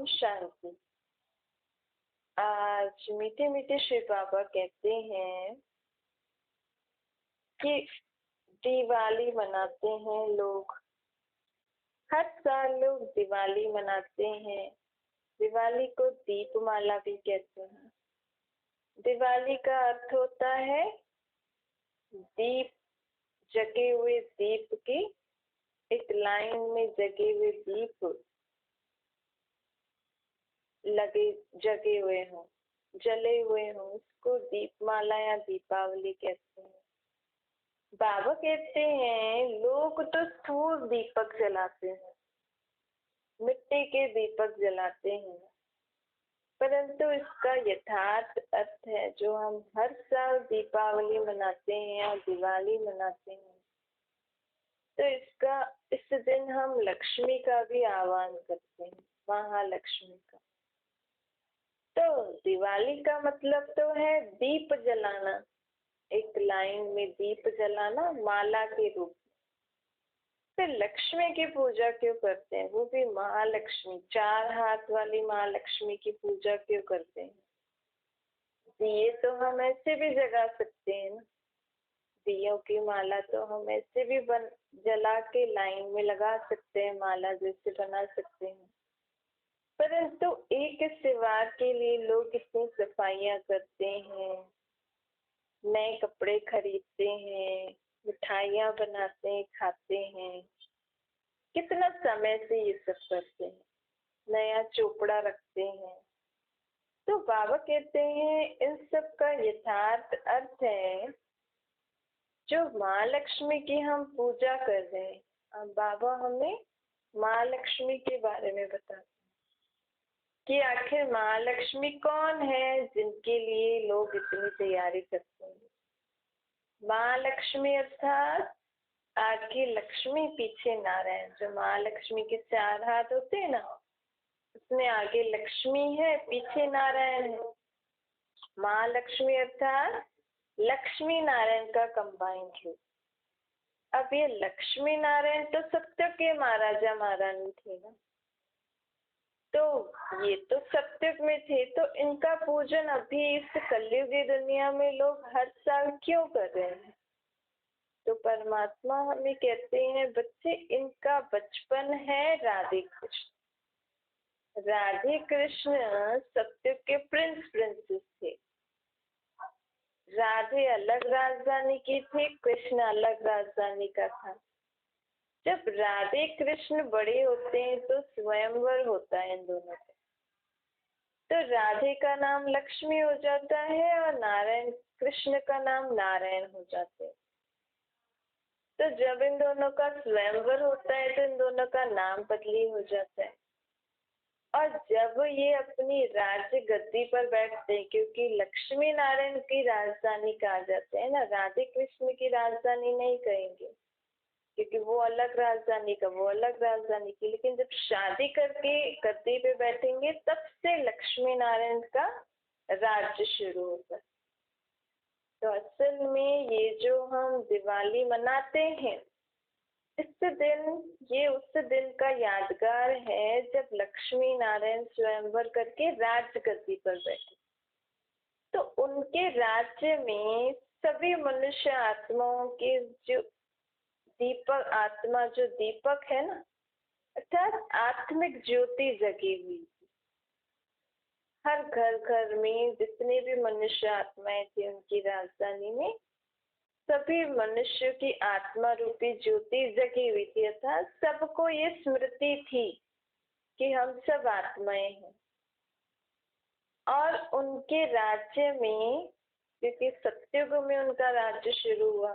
शांति। आज मीठे मीठे शिव बाबा कहते हैं कि दिवाली मनाते हैं लोग, हर साल लोग दिवाली मनाते हैं। दिवाली को दीपमाला भी कहते हैं। दिवाली का अर्थ होता है दीप, जगे हुए दीप की एक लाइन में जगे हुए दीप जगे हुए हों, जले हुए हों, उसको दीपमाला या दीपावली कहते हैं। बाबा कहते हैं लोग तो स्थूल दीपक जलाते हैं, मिट्टी के दीपक जलाते हैं, परंतु इसका यथार्थ अर्थ है जो हम हर साल दीपावली मनाते हैं या दिवाली मनाते हैं, तो इस दिन हम लक्ष्मी का भी आह्वान करते हैं, महालक्ष्मी का। तो दिवाली का मतलब तो है दीप जलाना, एक लाइन में दीप जलाना माला के रूप में। फिर लक्ष्मी की पूजा क्यों करते हैं, वो भी महालक्ष्मी, 4 हाथ वाली महालक्ष्मी की पूजा क्यों करते हैं? दिए तो हम ऐसे भी जगा सकते हैं ना, दियों की माला तो हम ऐसे भी जला के लाइन में लगा सकते हैं, माला जैसे बना सकते हैं। परंतु एक त्योहार के लिए लोग इतनी सफाइयां करते हैं, नए कपड़े खरीदते हैं, मिठाइयाँ बनाते हैं, खाते हैं, कितना समय से ये सब करते हैं, नया चोपड़ा रखते हैं। तो बाबा कहते हैं इन सब का यथार्थ अर्थ है जो माँ लक्ष्मी की हम पूजा कर रहे हैं। अब बाबा हमें माँ लक्ष्मी के बारे में बताते हैं कि आखिर माँ लक्ष्मी कौन है जिनके लिए लोग इतनी तैयारी करते हैं। माँ लक्ष्मी अर्थात आगे लक्ष्मी पीछे नारायण। जो माँ लक्ष्मी के 4 हाथ होते हैं ना, उसमें आगे लक्ष्मी है, पीछे नारायण है। माँ लक्ष्मी अर्थात लक्ष्मी नारायण का कंबाइंड है। अब ये लक्ष्मी नारायण तो सत्य के महाराजा महारानी थे ना, तो ये तो सत्युग में थे, तो इनका पूजन अभी इस कलयुगी दुनिया में लोग हर साल क्यों कर रहे हैं? तो परमात्मा हमें कहते हैं बच्चे, इनका बचपन है राधे कृष्ण। राधे कृष्ण सत्युग के प्रिंसेस थे। राधे अलग राजधानी की थी, कृष्ण अलग राजधानी का था। जब राधे कृष्ण बड़े होते हैं तो स्वयंवर होता है इन दोनों का। तो राधे का नाम लक्ष्मी हो जाता है और नारायण, कृष्ण का नाम नारायण हो जाते हैं। तो जब इन दोनों का स्वयंवर होता है तो इन दोनों का नाम बदली हो जाता है। और जब ये अपनी राज्य गद्दी पर बैठते हैं, क्योंकि लक्ष्मी नारायण की राजधानी कहा जाता है ना, राधे कृष्ण की राजधानी नहीं कहेंगे, क्योंकि वो अलग राजधानी का, वो अलग राजधानी की। लेकिन जब शादी करके गद्दी पे बैठेंगे तब से लक्ष्मी नारायण का राज्य शुरू होता है। तो असल में ये जो हम दिवाली मनाते हैं, इस दिन, ये उस दिन का यादगार है जब लक्ष्मी नारायण स्वयंवर करके राज्य गद्दी पर बैठे। तो उनके राज्य में सभी मनुष्य आत्माओं के जो दीपक, आत्मा जो दीपक है ना, अर्थात आत्मिक ज्योति जगी हुई। हर घर घर में जितने भी मनुष्य आत्माएं थी उनकी राजधानी में, सभी मनुष्य की आत्मा रूपी ज्योति जगी हुई थी। अर्थात सबको ये स्मृति थी कि हम सब आत्माएं हैं। और उनके राज्य में, क्योंकि सत्युग में उनका राज्य शुरू हुआ,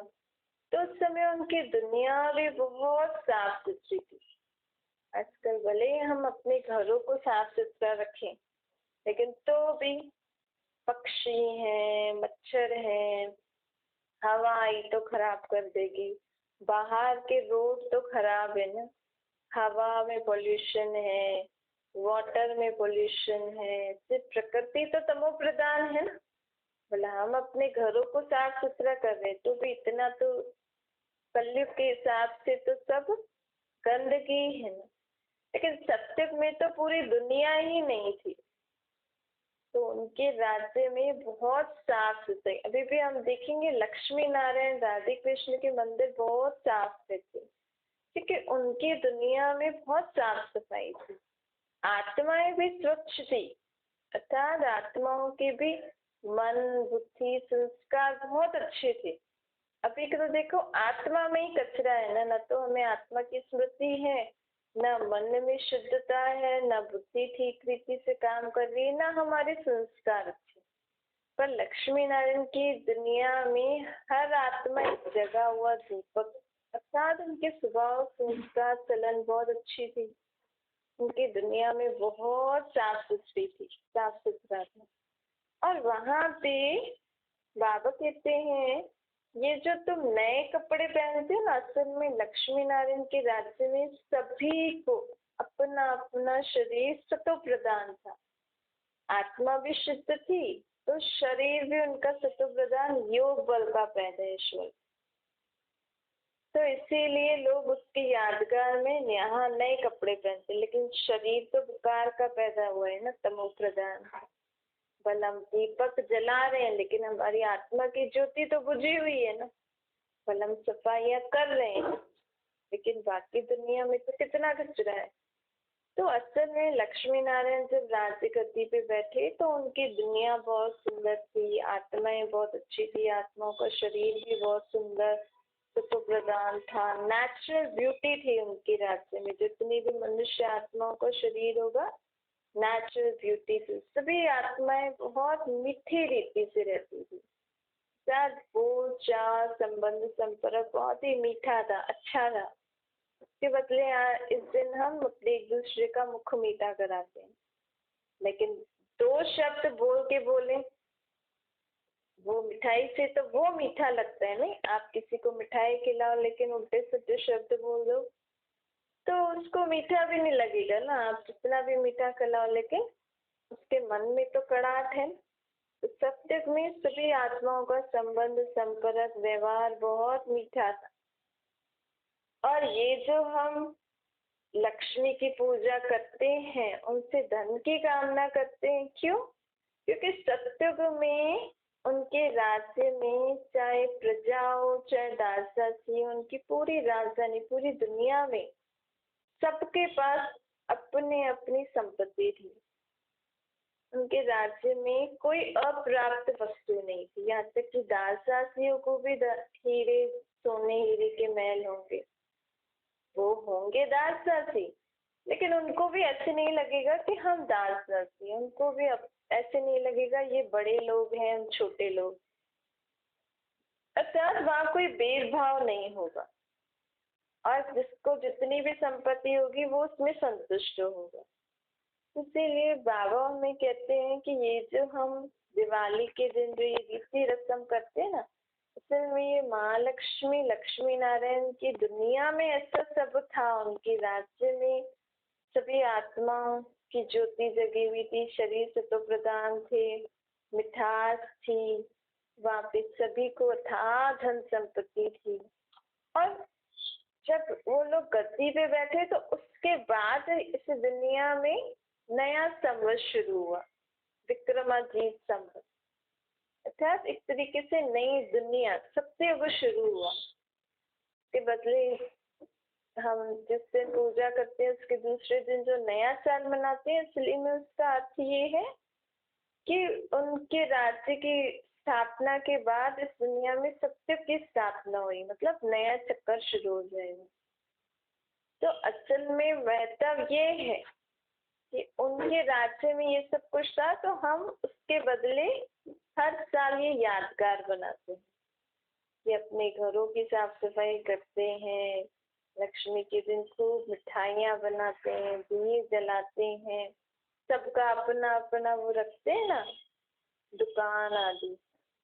तो उस समय उनकी दुनिया भी बहुत साफ सुथरी थी। आजकल भले ही हम अपने घरों को साफ सुथरा रखें, लेकिन तो भी पक्षी हैं, मच्छर हैं, हवा आई तो खराब कर देगी। बाहर के रोड तो खराब है ना, हवा में पोल्यूशन है, वाटर में पोल्यूशन है, सिर्फ प्रकृति तो तमो प्रधान है ना। बोला हम अपने घरों को साफ सुथरा कर रहे, तो भी इतना तो कलयुग के हिसाब से तो सब गंदगी है ना। लेकिन सत्ययुग में तो पूरी दुनिया ही नहीं थी, तो उनके राज्य में बहुत साफ सफाई। अभी भी हम देखेंगे लक्ष्मी नारायण राधे कृष्ण के मंदिर बहुत साफ थे, क्योंकि उनकी दुनिया में बहुत साफ सफाई थी। आत्माएं भी स्वच्छ थी, अर्थात आत्माओं के भी मन बुद्धि संस्कार बहुत अच्छे थे। अभी तो देखो आत्मा में ही कचरा है ना, न तो हमें आत्मा की स्मृति है, न मन में शुद्धता है, न बुद्धि ठीक रीति से काम कर रही है, न हमारे संस्कार अच्छे। पर लक्ष्मी नारायण की दुनिया में हर आत्मा एक जगा हुआ दीपक, अर्थात उनके स्वभाव संस्कार चलन बहुत अच्छी थी। उनकी दुनिया में बहुत साफ सुथरी थी, साफ सुथरा था। और वहां पे बाबा कहते हैं ये जो तुम नए कपड़े पहनते हो ना, असल में लक्ष्मी नारायण के राज्य में सभी को अपना अपना शरीर सतो प्रदान था। आत्मा भी शुद्ध थी तो शरीर भी उनका सतो प्रदान योग बल का पैदा ईश्वर। तो इसीलिए लोग उसकी यादगार में यहाँ नए कपड़े पहनते, लेकिन शरीर तो विकार का पैदा हुआ है ना, तमो प्रदान। बल हम दीपक जला रहे हैं लेकिन हमारी आत्मा की ज्योति तो बुझी हुई है ना। बल हम सफाइयाँ कर रहे हैं लेकिन बाकी दुनिया में तो कितना कचरा है। तो असल में लक्ष्मी नारायण जब राज्य गद्दी पे बैठे तो उनकी दुनिया बहुत सुंदर थी, आत्माएं बहुत अच्छी थी, आत्माओं का शरीर भी बहुत सुंदर सत्व प्रधान था, नेचुरल ब्यूटी थी उनके राज्य में। जितनी भी मनुष्य आत्माओं का शरीर होगा नेचुरल ब्यूटी थी। सभी आत्माएं बहुत मीठी रीति से रहती थी, शायद बोल चाल संबंध संपर्क बहुत ही मीठा था, अच्छा था। उसके बदले इस दिन हम अपने एक दूसरे का मुख मीठा कराते हैं, लेकिन दो शब्द बोल के बोले वो मिठाई से तो वो मीठा लगता है। नहीं, आप किसी को मिठाई खिलाओ लेकिन उल्टे सीधे शब्द बोल दो तो उसको मीठा भी नहीं लगेगा ना। आप जितना भी मीठा खिलाओ लेकिन उसके मन में तो कड़ाहट है। तो सत्युग में सभी आत्माओं का संबंध संपर्क व्यवहार बहुत मीठा था। और ये जो हम लक्ष्मी की पूजा करते हैं उनसे धन की कामना करते हैं, क्यों? क्योंकि सत्युग में उनके राज्य में चाहे प्रजा हो चाहे दास-दासी, उनकी पूरी राजधानी पूरी दुनिया में सबके पास अपने अपनी संपत्ति थी। उनके राज्य में कोई अप्राप्त वस्तु नहीं थी, यहाँ तक कि दास-दासियों को भी हीरे सोने हीरे के महल होंगे, वो होंगे दास-दासी, लेकिन उनको भी ऐसे नहीं लगेगा कि हम दास-दासी हैं। उनको भी ऐसे नहीं लगेगा ये बड़े लोग हैं हम छोटे लोग। अर्थात वहाँ कोई भेदभाव नहीं होगा और जिसको जितनी भी संपत्ति होगी वो उसमें संतुष्ट होगा। इसीलिए बाबा हमें कहते हैं कि ये जो हम दिवाली के दिन जो ये रीति रस्म करते हैं ना, असल में ये महालक्ष्मी लक्ष्मी नारायण की दुनिया में ऐसा सब था। उनके राज्य में सभी आत्माओं की ज्योति जगी हुई थी, शरीर सतो प्रधान थे, मिठास थी, वहाँ पे सभी को अथाह धन संपत्ति थी। और जब वो लोग गद्दी पे बैठे तो उसके बाद इस दुनिया में नया संवत शुरू हुआ, विक्रमाजीत संवत, अर्थात एक तरीके से नई दुनिया सत्ययुग शुरू हुआ। के बदले हम जिस दिन पूजा करते हैं उसके दूसरे दिन जो नया साल मनाते हैं, इसलिए में उसका अर्थ ये है कि उनके राज्य की स्थापना के बाद इस दुनिया में सत्य की स्थापना हुई, मतलब नया चक्कर शुरू हो जाएगा। तो असल में महत्व ये है कि उनके राज्य में ये सब कुछ था, तो हम उसके बदले हर साल ये यादगार बनाते हैं कि अपने घरों की साफ सफाई करते हैं, लक्ष्मी के दिन खूब मिठाइयाँ बनाते हैं, दिए जलाते हैं, सबका अपना अपना वो रखते हैं ना दुकान आदि,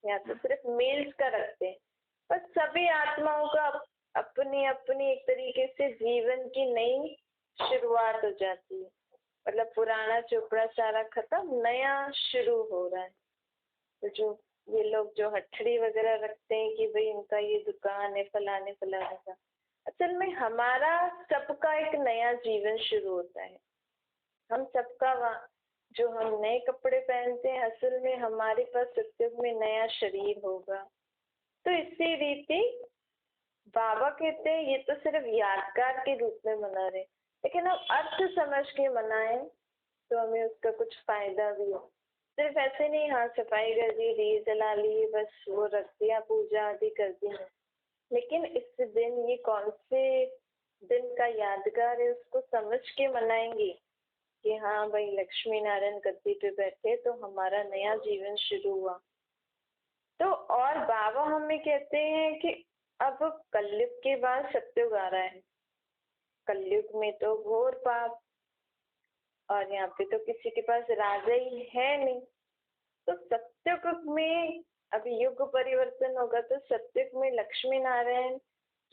या तो सिर्फ मेल्स का रखते हैं, पर सभी आत्माओं का अपनी अपनी एक तरीके से जीवन की नई शुरुआत हो जाती है। मतलब पुराना चोपड़ा सारा खत्म, नया शुरू हो रहा है। तो जो ये लोग जो हथड़ी वगैरह रखते हैं कि भाई इनका ये दुकान है फलाने फलाने का, असल में हमारा सबका एक नया जीवन शुरू होता है। हम सबका जो हम नए कपड़े पहनते हैं, असल में हमारे पास सत्युग में नया शरीर होगा। तो इसी रीति बाबा कहते हैं ये तो सिर्फ यादगार के रूप में मना रहे, लेकिन हम अर्थ समझ के मनाएं तो हमें उसका कुछ फायदा भी हो। सिर्फ ऐसे नहीं, हाँ सफाई कर दी, दिए जला लिए, बस वो रख दिया, पूजा आदि कर दी, लेकिन इस दिन ये कौन से दिन का यादगार है उसको समझ के मनाएंगे कि हाँ भाई लक्ष्मी नारायण गद्दी पे बैठे तो हमारा नया जीवन शुरू हुआ। तो और बाबा हमें कहते हैं कि अब कलयुग के बाद सत्युग आ रहा है। कलयुग में तो घोर पाप, और यहाँ पे तो किसी के पास राजा ही है नहीं। तो सत्युग में अभी युग परिवर्तन होगा, तो सत्युग में लक्ष्मी नारायण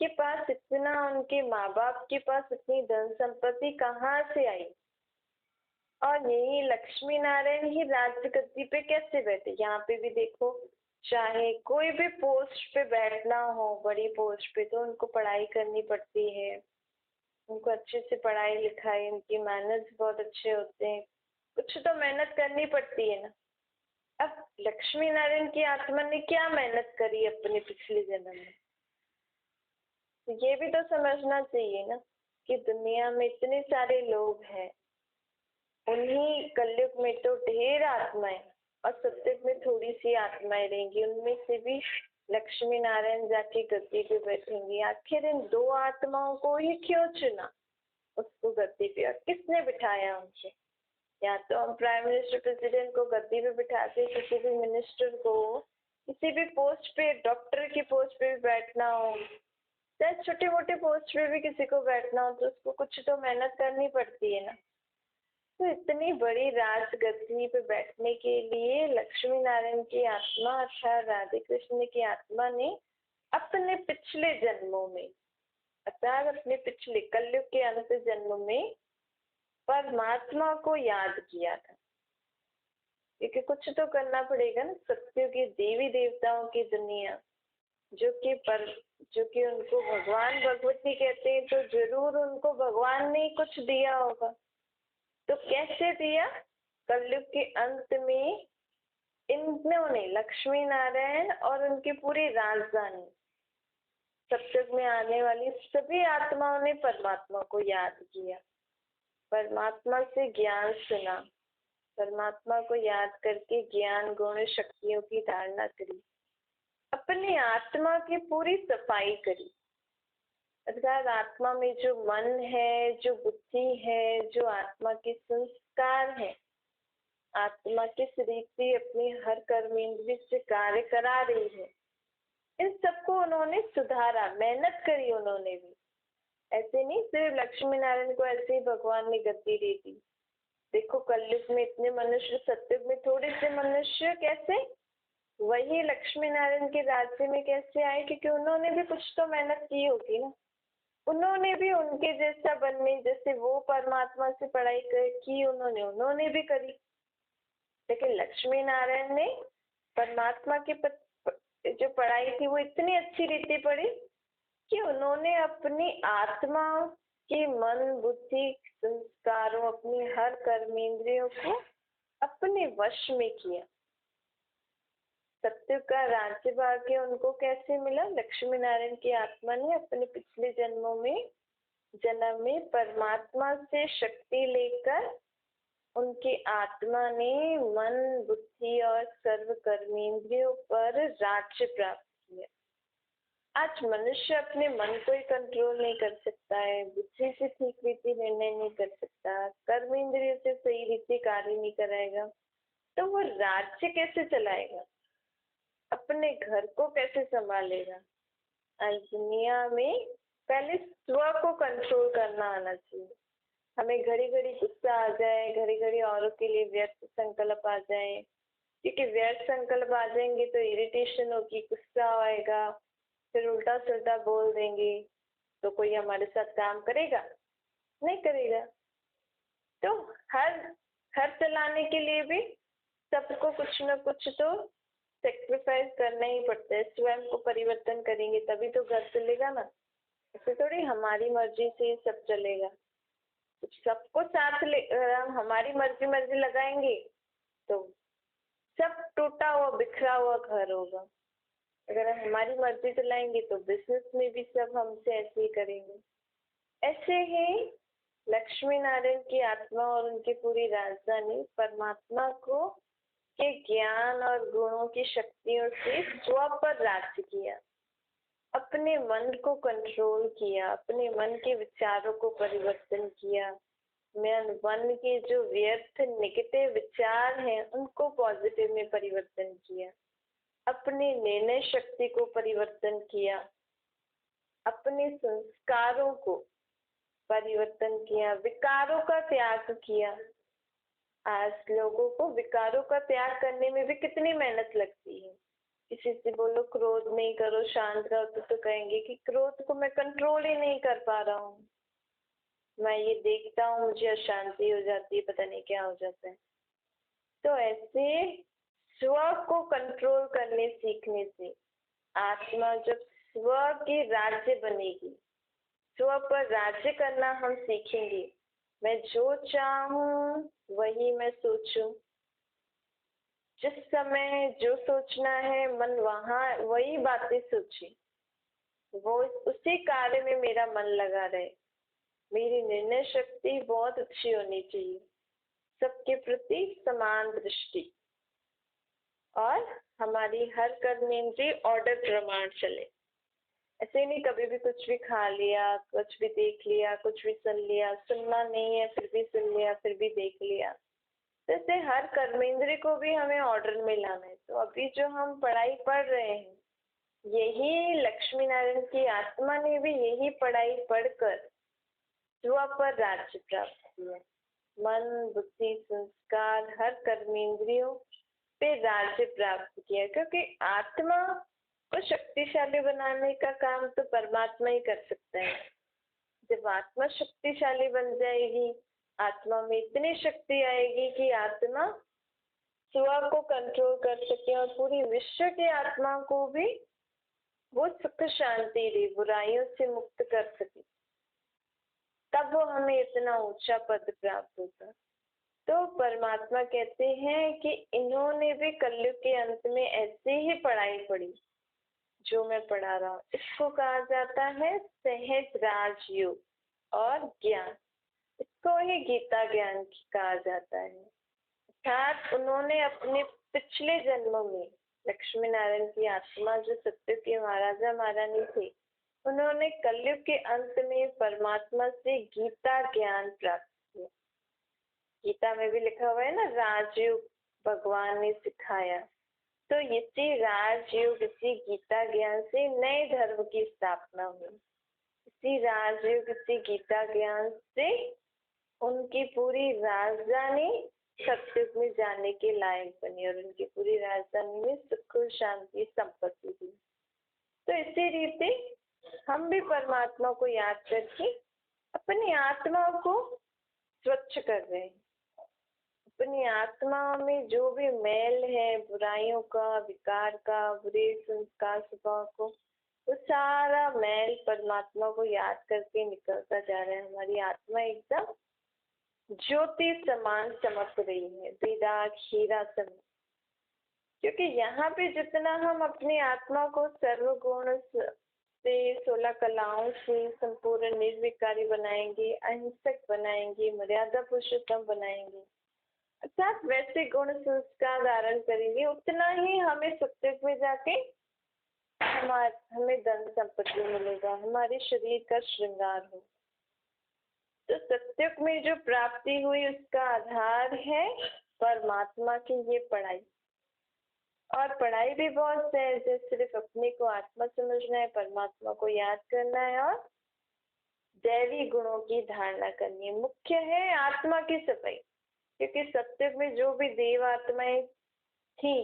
के पास इतना, उनके माँ बाप के पास इतनी धन संपत्ति कहाँ से आई, और यही लक्ष्मी नारायण ही राज्य गद्दी पे कैसे बैठे। यहाँ पे भी देखो, चाहे कोई भी पोस्ट पे बैठना हो, बड़ी पोस्ट पे, तो उनको पढ़ाई करनी पड़ती है, उनको अच्छे से पढ़ाई लिखाई, उनकी मैनर्स बहुत अच्छे होते हैं, कुछ तो मेहनत करनी पड़ती है ना। अब लक्ष्मी नारायण की आत्मा ने क्या मेहनत करी अपने पिछले जन्म में, तो ये भी तो समझना चाहिए ना कि दुनिया में इतने सारे लोग हैं, उन्हीं कलयुग में तो ढेर आत्माएं और सत्युग में थोड़ी सी आत्माएं रहेंगी, उनमें से भी लक्ष्मी नारायण जाके गद्दी पे बैठेंगी। आखिर इन दो आत्माओं को ही क्यों चुना उसको गद्दी पे, और किसने बिठाया उनसे। या तो हम प्राइम मिनिस्टर प्रेसिडेंट को गद्दी पे बिठाते, किसी भी मिनिस्टर को किसी भी पोस्ट पे, डॉक्टर की पोस्ट पे भी बैठना हो, चाहे छोटे मोटे पोस्ट पे भी किसी को बैठना हो, तो उसको कुछ तो मेहनत करनी पड़ती है ना। तो इतनी बड़ी राज गद्दी पे बैठने के लिए लक्ष्मी नारायण की आत्मा अर्थात राधे कृष्ण की आत्मा ने अपने पिछले जन्मों में, अर्थात अपने पिछले कलयुग के अंत जन्म में परमात्मा को याद किया था, क्योंकि कुछ तो करना पड़ेगा ना। सत्य की देवी देवताओं की दुनिया जो कि उनको भगवान भगवती कहते हैं, तो जरूर उनको भगवान ने कुछ दिया होगा। तो कैसे दिया, कलयुग के अंत में इन्होंने लक्ष्मी नारायण और उनकी पूरी राजधानी, सत्युग में आने वाली सभी आत्माओं ने परमात्मा को याद किया, परमात्मा से ज्ञान सुना, परमात्मा को याद करके ज्ञान गुण शक्तियों की धारणा करी, अपनी आत्मा की पूरी सफाई करी। अर्थात आत्मा में जो मन है, जो बुद्धि है, जो आत्मा के संस्कार है, आत्मा किस रीति अपनी हर कर्मेंद्रिय से कार्य करा रही है, इन सबको उन्होंने सुधारा, मेहनत करी उन्होंने भी। ऐसे नहीं सिर्फ लक्ष्मी नारायण को ऐसे ही भगवान ने गद्दी दे दी। देखो कलयुग में इतने मनुष्य, सत्युग में थोड़े से मनुष्य, कैसे वही लक्ष्मी नारायण के राज्य में कैसे आए, क्योंकि उन्होंने भी कुछ तो मेहनत की होगी ना। उन्होंने भी उनके जैसा बनने, जैसे वो परमात्मा से पढ़ाई की उन्होंने भी करी, लेकिन लक्ष्मी नारायण ने परमात्मा की जो पढ़ाई थी वो इतनी अच्छी रीति पढ़ी कि उन्होंने अपनी आत्मा के मन बुद्धि संस्कारों, अपनी हर कर्मेंद्रियों को अपने वश में किया। सत्य का राज्य भाग्य उनको कैसे मिला, लक्ष्मी नारायण की आत्मा ने अपने पिछले जन्म में परमात्मा से शक्ति लेकर उनकी आत्मा ने मन बुद्धि और सर्व कर्मेंद्रियों पर राज्य प्राप्त किया। आज मनुष्य अपने मन को ही कंट्रोल नहीं कर सकता है, बुद्धि से ठीक रीति निर्णय नहीं कर सकता, कर्मेंद्रिय से सही रीति कार्य नहीं कराएगा, तो वो राज्य कैसे चलाएगा, अपने घर को कैसे संभालेगा। आज दुनिया में पहले स्व को कंट्रोल करना आना चाहिए। हमें घड़ी घड़ी गुस्सा आ जाए, घड़ी घड़ी औरों के लिए व्यर्थ संकल्प आ जाए, क्योंकि व्यर्थ संकल्प आ जाएंगे तो इरिटेशन होगी, गुस्सा आएगा, फिर उल्टा सुल्टा बोल देंगे, तो कोई हमारे साथ काम करेगा नहीं करेगा। तो घर चलाने के लिए भी सबको कुछ न कुछ तो सेक्रीफाइस करना ही पड़ता है। स्वयं को परिवर्तन करेंगे तभी तो घर चलेगा ना। ऐसे थोड़ी हमारी मर्जी से सब चलेगा। सबको साथ ले हमारी मर्जी मर्जी लगाएंगे तो सब टूटा हुआ बिखरा हुआ घर होगा। अगर हमारी मर्जी चलाएंगे तो बिजनेस में भी सब हमसे ऐसे ही करेंगे। ऐसे ही लक्ष्मी नारायण की आत्मा और उनकी पूरी राजधानी परमात्मा को के ज्ञान और गुणों की शक्तियों से स्व पर राज्य किया, अपने मन को कंट्रोल किया, अपने मन के विचारों को परिवर्तन किया, मन के जो व्यर्थ नेगेटिव विचार हैं उनको पॉजिटिव में परिवर्तन किया, अपनी निर्णय शक्ति को परिवर्तन किया, अपने संस्कारों को परिवर्तन किया, विकारों का त्याग किया। आज लोगों को विकारों का त्याग करने में भी कितनी मेहनत लगती है। किसी से बोलो क्रोध नहीं करो, शांत रहो, तो कहेंगे कि क्रोध को मैं कंट्रोल ही नहीं कर पा रहा हूँ, मैं ये देखता हूँ मुझे अशांति हो जाती है, पता नहीं क्या हो जाता है। तो ऐसे स्व को कंट्रोल करने सीखने से आत्मा जब स्व की राज्य बनेगी, स्व पर राज्य करना हम सीखेंगे। मैं जो चाहूं वही मैं सोचूं, जिस समय जो सोचना है मन वहाँ वही बातें सोचे, वो उसी कार्य में मेरा मन लगा रहे। मेरी निर्णय शक्ति बहुत अच्छी होनी चाहिए, सबके प्रति समान दृष्टि, और हमारी हर कर्मेंद्रिय ऑर्डर प्रमाण चले। ऐसे नहीं कभी भी कुछ भी खा लिया, कुछ भी देख लिया, कुछ भी सुन लिया, सुनना नहीं है फिर भी सुन लिया, फिर भी देख लिया। जैसे हर कर्मेंद्रिय को भी हमें ऑर्डर में लाना है। तो अभी जो हम पढ़ाई पढ़ रहे हैं, यही लक्ष्मी नारायण की आत्मा ने भी यही पढ़ाई पढ़कर स्व पर राज्य प्राप्त किया। मन, बुद्धि, संस्कार, हर कर्मेंद्रियों पे राज्य प्राप्त किया, क्योंकि आत्मा को शक्तिशाली बनाने का काम तो परमात्मा ही कर सकता है। जब आत्मा शक्तिशाली बन जाएगी, आत्मा में इतनी शक्ति आएगी कि आत्मा स्व को कंट्रोल कर सके और पूरी विश्व की आत्मा को भी वो सुख शांति दे, बुराइयों से मुक्त कर सके, तब वो हमें इतना ऊंचा पद प्राप्त होता। तो परमात्मा कहते हैं कि इन्होंने भी कलयुग के अंत में ऐसे ही पढ़ाई पढ़ी जो मैं पढ़ा रहा हूँ। इसको कहा जाता है सहज राजयोग और ज्ञान, इसको ही गीता ज्ञान कहा जाता है। अर्थात उन्होंने अपने पिछले जन्मों में लक्ष्मी नारायण की आत्मा जो सत्य के महाराजा महारानी थे, उन्होंने कलयुग के अंत में परमात्मा से गीता ज्ञान प्राप्त किया। गीता में भी लिखा हुआ है ना, राजयोग भगवान ने सिखाया। तो इसी राजयोग, इसी गीता ज्ञान से नए धर्म की स्थापना हुई। इसी राजयोग, इसी गीता ज्ञान से उनकी पूरी राजधानी सत्युग में जाने के लायक बनी और उनकी पूरी राजधानी में सुख शांति संपत्ति थी। तो इसी रीति हम भी परमात्मा को याद करके अपनी आत्मा को स्वच्छ कर रहे हैं। अपनी आत्मा में जो भी मैल है, बुराइयों का, विकार का, बुरे संस्कार स्वभाव को, वो सारा मैल परमात्मा को याद करके निकलता जा रहा है। हमारी आत्मा एकदम ज्योति समान चमक रही है, बेदाग हीरा समान। क्योंकि यहाँ पे जितना हम अपनी आत्मा को सर्वगुण से, 16 कलाओं से संपूर्ण निर्विकारी बनाएंगे, अहिंसक बनाएंगे, मर्यादा पुरुषोत्तम बनाएंगे, अर्थात वैसे गुण संस्कार धारण करेंगे, उतना ही हमें सत्युग में जाके हमें धन संपत्ति मिलेगा, हमारे शरीर का श्रृंगार हो। तो सत्युग में जो प्राप्ति हुई उसका आधार है परमात्मा की ये पढ़ाई। और पढ़ाई भी बहुत सहज है, सिर्फ अपने को आत्मा समझना है, परमात्मा को याद करना है और दैवी गुणों की धारणा करनी है। मुख्य है आत्मा की सफाई, क्योंकि सत्युग में जो भी देव आत्माएं थी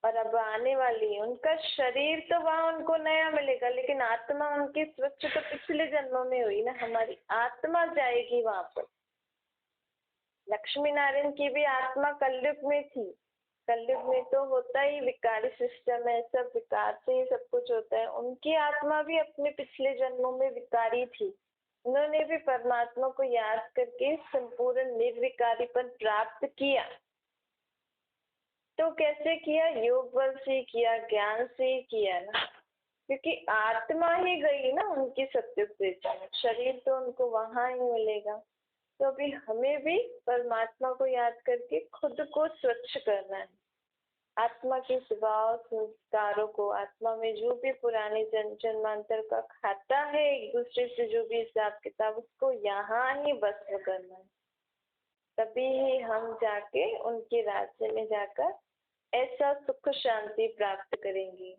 और अब आने वाली है, उनका शरीर तो वहां उनको नया मिलेगा, लेकिन आत्मा उनकी स्वच्छ तो पिछले जन्मों में हुई ना। हमारी आत्मा जाएगी वहां पर। लक्ष्मी नारायण की भी आत्मा कलयुग में थी, कलयुग में तो होता ही विकारी सिस्टम है, सब विकार से ही सब कुछ होता है। उनकी आत्मा भी अपने पिछले जन्मों में विकारी थी, उन्होंने भी परमात्मा को याद करके संपूर्ण निर्विकारीपन प्राप्त किया। तो कैसे किया? योग बल से किया, ज्ञान से किया ना, क्योंकि आत्मा ही गई ना उनकी सत्युग त्रेता में, शरीर तो उनको वहां ही मिलेगा। तो अभी हमें भी परमात्मा को याद करके खुद को स्वच्छ करना है। आत्मा के स्वभाव संस्कारों को, आत्मा में जो भी पुराने जन्मांतर का खाता है, एक दूसरे से जो भी हिसाब किताब, उसको यहाँ ही भस्म करना है। तभी ही हम जाके उनके राज्य में जाकर ऐसा सुख शांति प्राप्त करेंगे।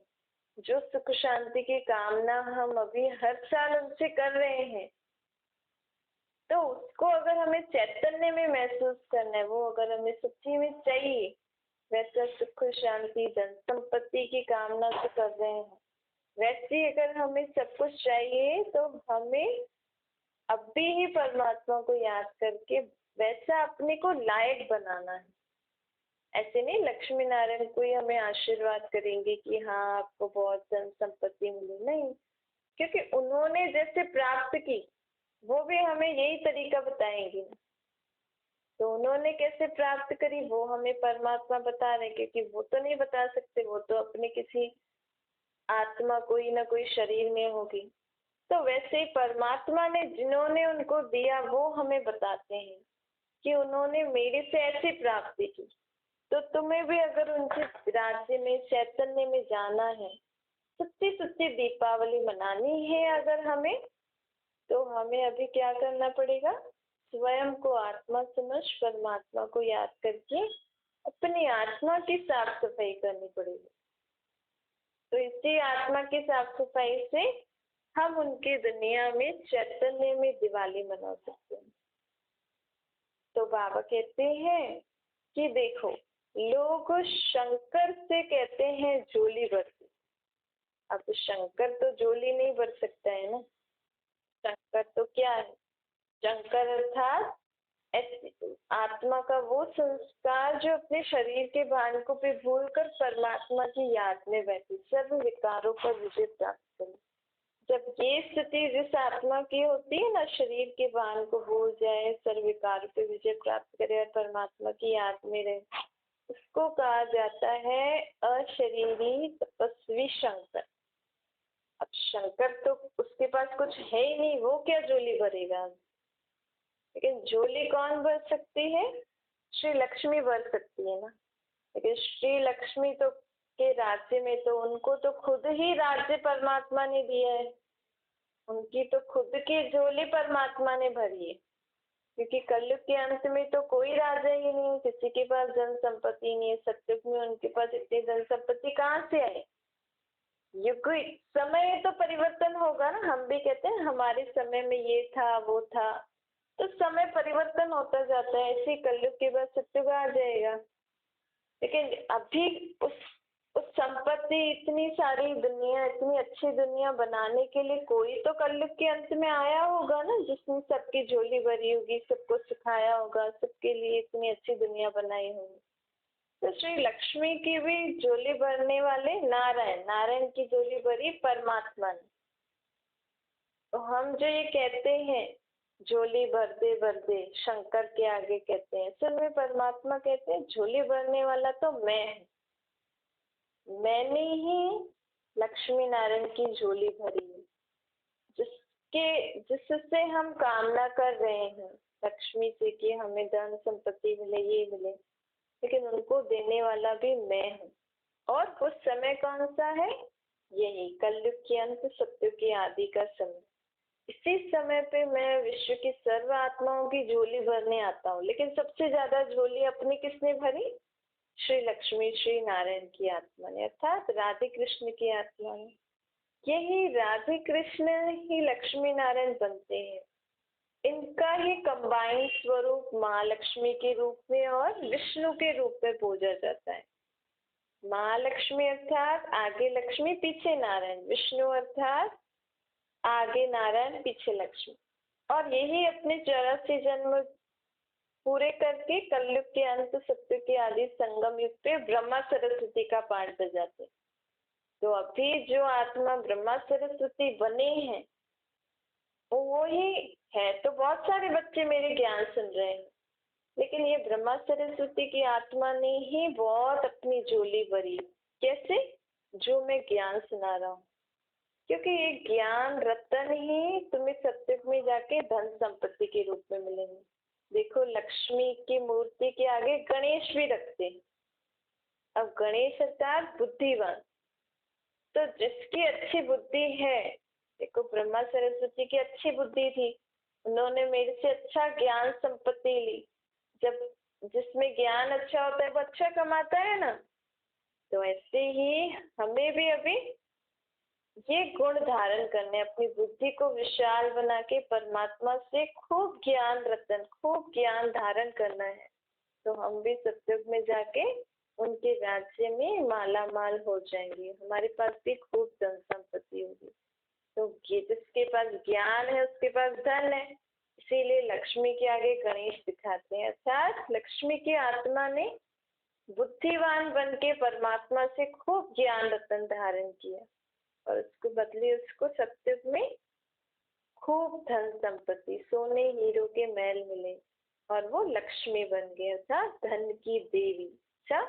जो सुख शांति की कामना हम अभी हर साल उनसे कर रहे हैं, तो उसको अगर हमें चैतन्य में महसूस करना है, वो अगर हमें सच्ची में चाहिए, वैसा सुख शांति धन संपत्ति की कामना से कर रहे हैं, वैसे अगर हमें सब कुछ चाहिए तो हमें अभी ही परमात्मा को याद करके वैसा अपने को लायक बनाना है। ऐसे नहीं लक्ष्मी नारायण कोई हमें आशीर्वाद करेंगे कि हाँ आपको बहुत धन संपत्ति मिली, नहीं, क्योंकि उन्होंने जैसे प्राप्त की वो भी हमें यही तरीका बताएंगे। तो उन्होंने कैसे प्राप्त करी वो हमें परमात्मा बता रहे, क्योंकि वो तो नहीं बता सकते, वो तो अपने किसी आत्मा कोई ना कोई शरीर में होगी। तो वैसे ही परमात्मा ने जिन्होंने उनको दिया वो हमें बताते हैं कि उन्होंने मेरे से ऐसी प्राप्ति की। तो तुम्हें भी अगर उनके राज्य में चैतन्य में जाना है, सच्ची सच्ची दीपावली मनानी है अगर हमें, तो हमें अभी क्या करना पड़ेगा? स्वयं को आत्मा समझ परमात्मा को याद करके अपनी आत्मा की साफ सफाई करनी पड़ेगी। तो इसी आत्मा की साफ सफाई से हम उनकी दुनिया में चैतन्य में दिवाली मना सकते हैं। तो बाबा कहते हैं कि देखो, लोग शंकर से कहते हैं झोली भरती। अब शंकर तो झोली नहीं भर सकता है ना। शंकर तो क्या है? शंकर अर्थात आत्मा का वो संस्कार जो अपने शरीर के भान को भी भूलकर परमात्मा की याद में बैठी, सर्व विकारों पर विजय प्राप्त करे। जब ये स्थिति जिस आत्मा की होती है ना, शरीर के भान को भूल जाए, सर्व विकारों पर विजय प्राप्त करे और परमात्मा की याद में रहे, उसको कहा जाता है अशरीरी तपस्वी शंकर। अब शंकर तो उसके पास कुछ है ही नहीं, वो क्या झोली भरेगा? लेकिन झोली कौन भर सकती है? श्री लक्ष्मी भर सकती है ना। लेकिन श्री लक्ष्मी तो के राज्य में तो उनको तो खुद ही राज्य परमात्मा ने दिया है, उनकी तो खुद की झोली परमात्मा ने भरी है। क्योंकि कलयुग के अंत में तो कोई राजा ही नहीं है, किसी के पास धन संपत्ति नहीं है। सतयुग में उनके पास इतनी धन संपत्ति कहाँ से आई? युग समय तो परिवर्तन होगा ना। हम भी कहते हैं हमारे समय में ये था वो था, तो समय परिवर्तन होता जाता है। ऐसे कलयुग के बाद सतयुग आ जाएगा। लेकिन अभी उस संपत्ति, इतनी सारी दुनिया, इतनी अच्छी दुनिया बनाने के लिए कोई तो कलयुग के अंत में आया होगा ना, जिसने सबकी झोली भरी होगी, सबको सिखाया होगा, सबके लिए इतनी अच्छी दुनिया बनाई होगी। तो श्री लक्ष्मी की भी झोली भरने वाले नारायण, नारायण की झोली भरी परमात्मा ने। तो हम जो ये कहते हैं झोली भर दे शंकर के आगे कहते हैं, असल में परमात्मा कहते हैं झोली भरने वाला तो मैं हूँ। मैंने ही लक्ष्मी नारायण की झोली भरी है, जिससे हम कामना कर रहे हैं लक्ष्मी से कि हमें धन संपत्ति मिले, ये मिले, लेकिन उनको देने वाला भी मैं हूँ। और उस समय कौन सा है? यही कलयुग के अंत, सत्युग की आदि का समय। इसी समय पे मैं विश्व की सर्व आत्माओं की झोली भरने आता हूँ। लेकिन सबसे ज्यादा झोली अपनी किसने भरी? श्री लक्ष्मी, श्री नारायण की आत्मा ने, अर्थात राधे कृष्ण की आत्मा ने। यही राधे कृष्ण ही लक्ष्मी नारायण बनते हैं। इनका ही कंबाइंड स्वरूप महालक्ष्मी के रूप में और विष्णु के रूप में पूजा जाता है। महालक्ष्मी अर्थात आगे लक्ष्मी पीछे नारायण, विष्णु अर्थात आगे नारायण पीछे लक्ष्मी। और यही अपने 84 जन्म पूरे करके कलयुग के अंत सत्य के आदि संगम युग पे ब्रह्मा सरस्वती का पाठ बजाते। तो अभी जो आत्मा ब्रह्मा सरस्वती बने हैं वो ही है। तो बहुत सारे बच्चे मेरे ज्ञान सुन रहे हैं, लेकिन ये ब्रह्मा सरस्वती की आत्मा ने ही बहुत अपनी झोली भरी। कैसे? जो मैं ज्ञान सुना रहा हूँ, क्योंकि ये ज्ञान रतन ही तुम्हें सत्युग में जाके धन संपत्ति के रूप में मिलेंगे। देखो, लक्ष्मी की मूर्ति के आगे गणेश भी रखते हैं। अब गणेश अर्थात बुद्धिवान। तो जिसकी अच्छी बुद्धि है, देखो ब्रह्मा सरस्वती की अच्छी बुद्धि थी, उन्होंने मेरे से अच्छा ज्ञान संपत्ति ली। जब जिसमें ज्ञान अच्छा होता है वो अच्छा कमाता है ना। तो ऐसे ही हमें भी अभी ये गुण धारण करने, अपनी बुद्धि को विशाल बना के परमात्मा से खूब ज्ञान रतन, खूब ज्ञान धारण करना है। तो हम भी सत्युग में जाके उनके राज्य में माला माल हो जाएंगे, हमारे पास भी खूब धन संपत्ति होगी। तो जिसके पास ज्ञान है उसके पास धन है, इसीलिए लक्ष्मी के आगे गणेश दिखाते हैं। अर्थात लक्ष्मी की आत्मा ने बुद्धिवान बन के परमात्मा से खूब ज्ञान रतन धारण किया और उसको बदले उसको सत्युग में खूब धन संपत्ति, सोने हीरो के महल मिले और वो लक्ष्मी बन गए, अर्थात धन की देवी। अच्छा,